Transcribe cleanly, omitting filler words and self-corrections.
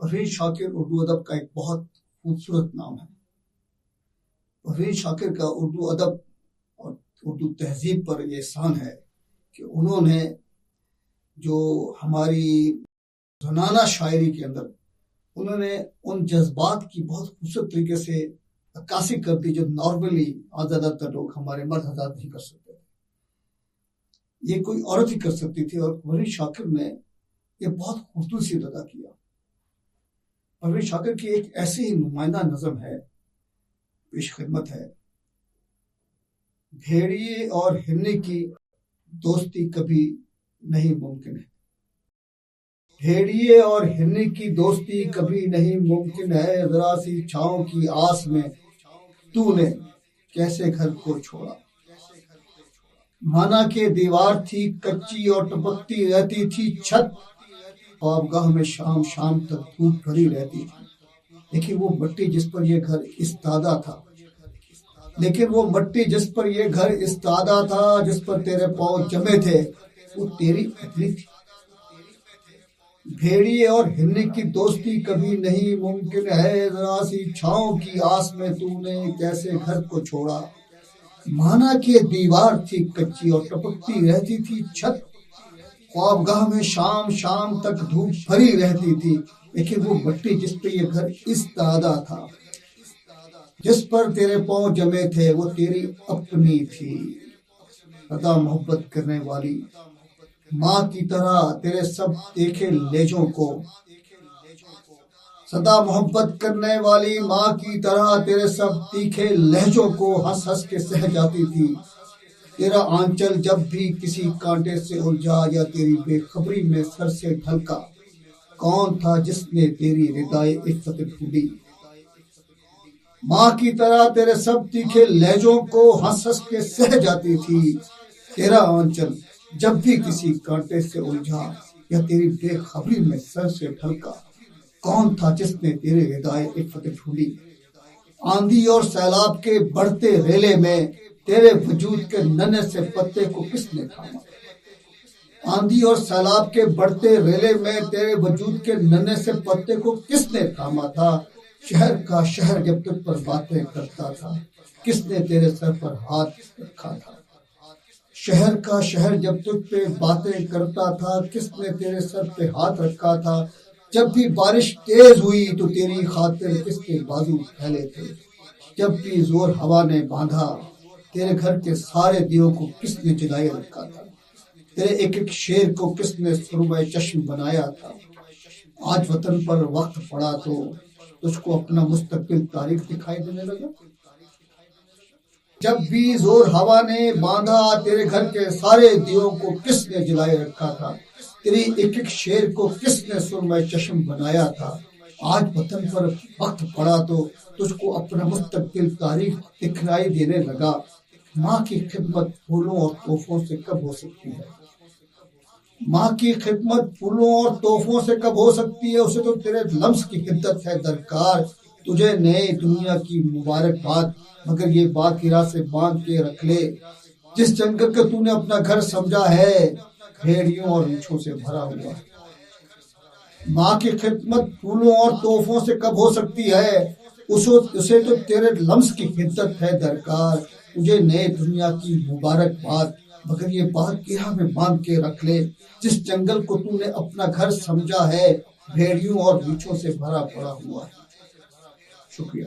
پروین شاکر اردو ادب کا ایک بہت خوبصورت نام ہے۔ پروین شاکر کا اردو ادب اور اردو تہذیب پر یہ احسان ہے کہ انہوں نے جو ہماری زنانہ شاعری کے اندر انہوں نے ان جذبات کی بہت خوبصورت طریقے سے عکاسی کر دی جو نارملی زیادہ تر لوگ ہمارے مرد حضرات نہیں کر سکتے، یہ کوئی عورت ہی کر سکتی تھی، اور پروین شاکر نے یہ بہت خوبصورت سی ادا کیا۔ پروین شاکر کی ایک ایسی ہی نمائندہ نظم ہے، پیش خدمت ہے: بھیڑیے اور ہرنی کی دوستی کبھی نہیں ممکن ہے، بھیڑیے اور ہرنی کی دوستی کبھی نہیں ممکن ہے، ذرا سی چھاؤں کی آس میں تو نے کیسے گھر کو چھوڑا، مانا کہ دیوار تھی کچی اور ٹپکتی رہتی تھی چھت، خوابگاہ میں شام شام تک دھوپ بھری رہتی تھی، لیکن وہ مٹی جس پر یہ گھر استادہ تھا، لیکن وہ مٹی جس پر یہ گھر استادہ تھا، جس پر تیرے پاؤں جمے تھے، وہ تیری اپنی تھی۔ بھیڑیے اور ہرنی کی دوستی کبھی نہیں ممکن ہے، ذرا سی چھاؤں کی آس میں تو نے کیسے گھر کو چھوڑا، مانا کہ دیوار تھی کچی اور ٹپکتی رہتی تھی چھت، خوابگاہ میں شام شام تک دھوپ بھری رہتی تھی، لیکن وہ مٹی جس پہ یہ گھر استادہ تھا، جس پر تیرے پاؤں جمے تھے، وہ تیری اپنی تھی۔ سدا محبت کرنے والی ماں کی طرح تیرے سب تیکھے لہجوں کو، سدا محبت کرنے والی ماں کی طرح تیرے سب تیکھے لہجوں کو ہنس ہنس کے سہ جاتی تھی، تیرا آنچل جب بھی کسی کانٹے سے الجھا یا تیری بے خبری میں سر سے ڈھلکا، کون تھا جس نے تیری ردائے عفت ڈھونڈی، ماں کی طرح تیرے سب تیکھے لہجوں کو ہنس ہنس کے سہ جاتی تھی، تیرا آنچل جب بھی کسی کانٹے سے الجھا یا تیری بے خبری میں سر سے ڈھلکا، کون تھا جس نے تیری ردائے عفت ڈھونڈی۔ آندھی اور سیلاب کے بڑھتے ریلے میں تیرے وجود کے ننھے سے پتے کو کس نے تھاما، آندھی اور سیلاب کے بڑھتے ریلے میں تیرے وجود کے ننھے سے پتے کو کس نے تھاما تھا، شہر کا شہر جب تجھ پر باتیں کرتا تھا، کس نے تیرے سر پر ہاتھ رکھا تھا، شہر کا شہر جب تجھ پہ باتیں کرتا تھا، کس نے تیرے سر پہ ہاتھ رکھا تھا، جب بھی بارش تیز ہوئی تو تیری خاطر کس کے بازو پھیلے تھے، جب بھی زور ہوا نے باندھا تیرے گھر کے سارے دیوں کو کس نے جلائے رکھا تھا، تیرے ایک ایک شعر کو کس نے سرمۂ چشم بنایا تھا، آج وطن پر وقت پڑا تو تجھ کو اپنا مستقبل تاریخ دکھائی دینے لگا، جب بھی زور ہوا نے باندھا تیرے گھر کے سارے دیوں کو کس نے جلائے رکھا تھا، تیری ایک ایک شعر کو کس نے سرمۂ چشم بنایا تھا، آج وطن پر وقت پڑا تو تجھ کو اپنا مستقبل تاریخ دکھائی دینے لگا، ماں کی خدمت پھولوں اور تحفوں سے کب ہو سکتی ہے، ماں کی خدمت پھولوں اور تحفوں سے کب ہو سکتی ہے، اسے تو تیرے لمس کی حدت ہے درکار، تجھے نئے دنیا کی مبارکباد، مگر یہ بات ہرا سے باندھ کے رکھ لے، جس جنگل کو تو نے اپنا گھر سمجھا ہے بھیڑیوں اور ریچھوں سے بھرا ہوا ہے۔ ماں کی خدمت پھولوں اور تحفوں سے کب ہو سکتی ہے، اسے تو تیرے لمس کی حدت ہے درکار، تجھے نئے دنیا کی مبارکباد، مگر یہ بات گرہ میں باندھ کے رکھ لے، جس جنگل کو تو نے اپنا گھر سمجھا ہے بھیڑیوں اور ریچھوں سے بھرا پڑا ہوا ہے۔ شکریہ۔